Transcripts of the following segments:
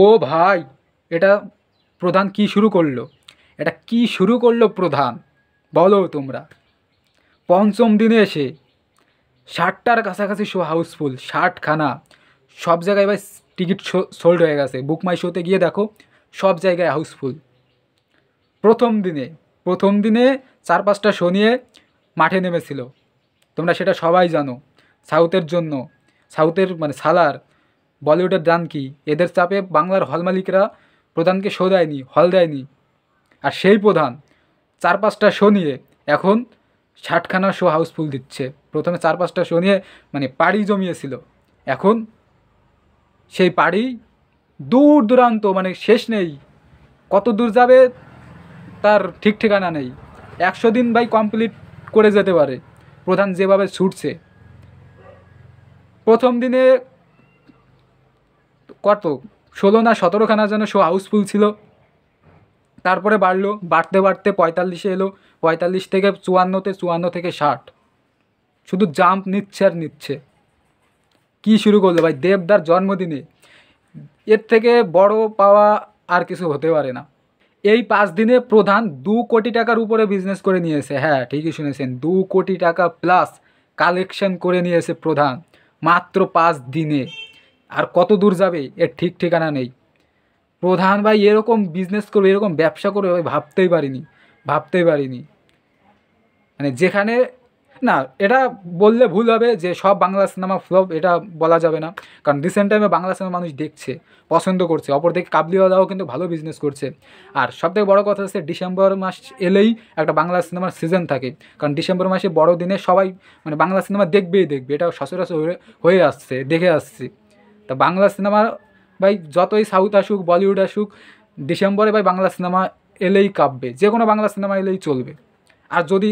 ও ভাই, এটা প্রধান কি শুরু করলো? এটা কি শুরু করলো প্রধান? বলো তোমরা। পঞ্চম দিনে এসে 60টার কাছাকাছি শো হাউসফুল, 60খানা। সব জায়গায় ভাই টিকিট সোল্ড হয়ে গেছে। বুক মাই শোতে গিয়ে দেখো, সব জায়গায় হাউসফুল। প্রথম দিনে 4-5টা শো নিয়ে মাঠে নেমেছিল, তোমরা সেটা সবাই জানো। সাউথের জন্য, সাউথের মানে সালার, বলিউডের দান কি, এদের চাপে বাংলার হল মালিকরা প্রধানকে শো দেয়নি, হল দেয়নি। আর সেই প্রধান 4-5টা শো নিয়ে এখন 60খানা শো হাউসফুল দিচ্ছে। প্রথমে 4-5টা শো নিয়ে মানে পাড়ি জমিয়েছিল, এখন সেই পাড়ি দূর দূরান্ত, মানে শেষ নেই। কত দূর যাবে তার ঠিক ঠিকানা নেই। 100 দিন ভাই কমপ্লিট করে যেতে পারে প্রধান যেভাবে ছুটছে। প্রথম দিনে কত 16 না 17খানা যেন শো হাউসফুল ছিল, তারপরে বাড়লো, বাড়তে বাড়তে 45-এ এলো, 45 থেকে 54-তে, 54 থেকে 60, শুধু জাম্প নিচ্ছে আর নিচ্ছে। কী শুরু করলো ভাই দেবদার জন্মদিনে? এর থেকে বড় পাওয়া আর কিছু হতে পারে না। এই 5 দিনে প্রধান 2 কোটি টাকার উপরে বিজনেস করে নিয়েছে। হ্যাঁ, ঠিকই শুনেছেন, 2 কোটি টাকা প্লাস কালেকশন করে নিয়েছে প্রধান মাত্র 5 দিনে। আর কত দূর যাবে এর ঠিক ঠিকানা নেই। প্রধান ভাই এরকম বিজনেস করবে, এরকম ব্যবসা করবে ভাই ভাবতেই পারিনি। মানে যেখানে, না এটা বললে ভুল হবে যে সব বাংলা সিনেমা ফ্লপ, এটা বলা যাবে না। কারণ রিসেন্ট টাইমে বাংলা সিনেমা মানুষ দেখছে, পছন্দ করছে। অপরদিকে কাবলিওয়ালাও কিন্তু ভালো বিজনেস করছে। আর সবথেকে বড় কথা হচ্ছে ডিসেম্বর মাস এলেই একটা বাংলা সিনেমার সিজন থাকে। কারণ ডিসেম্বর মাসে বড়দিনে সবাই মানে বাংলা সিনেমা দেখবে, এটা সচরাচর হয়ে আসছে, দেখে আসছি। তা বাংলা সিনেমা ভাই যতই সাউথ আসুক, বলিউড আসুক, ডিসেম্বরে ভাই বাংলা সিনেমা এলেই কাঁপবে, যে কোনো বাংলা সিনেমা এলেই চলবে। আর যদি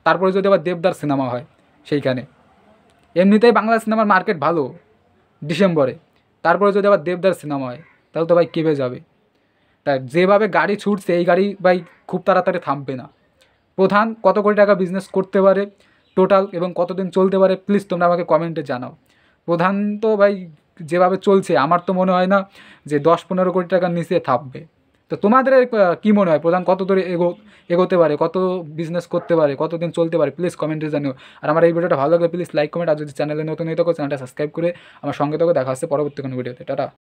তারপরে যদি আবার দেবদার সিনেমা হয় সেইখানে, এমনিতেই বাংলা সিনেমার মার্কেট ভালো ডিসেম্বরে, তারপরে যদি আবার দেবদার সিনেমা হয় তাহলে তো ভাই কেঁপে যাবে। তাই যেভাবে গাড়ি ছুটছে, এই গাড়ি ভাই খুব তাড়াতাড়ি থামবে না। প্রধান কত কোটি টাকা বিজনেস করতে পারে টোটাল, এবং কতদিন চলতে পারে, প্লিজ তোমরা আমাকে কমেন্টে জানাও। প্রধান তো ভাই যেভাবে চলছে, আমার তো মনে হয় না যে 10-15 কোটি টাকার নিচে থাকবে। তো তোমাদের কী মনে হয় প্রধান কত দূরে এগোতে পারে, কত বিজনেস করতে পারে, কতদিন চলতে পারে, প্লিজ কমেন্টে জানিও। আর আমার এই ভিডিওটা ভালো লাগলে প্লিজ লাইক কমেন্ট, আর যদি চ্যানেলে নতুন হয়ে থাকো চ্যানেলটা সাবস্ক্রাইব করে আমার সঙ্গে থাকো। দেখা হচ্ছে পরবর্তী কোনো ভিডিওতে। টাটা।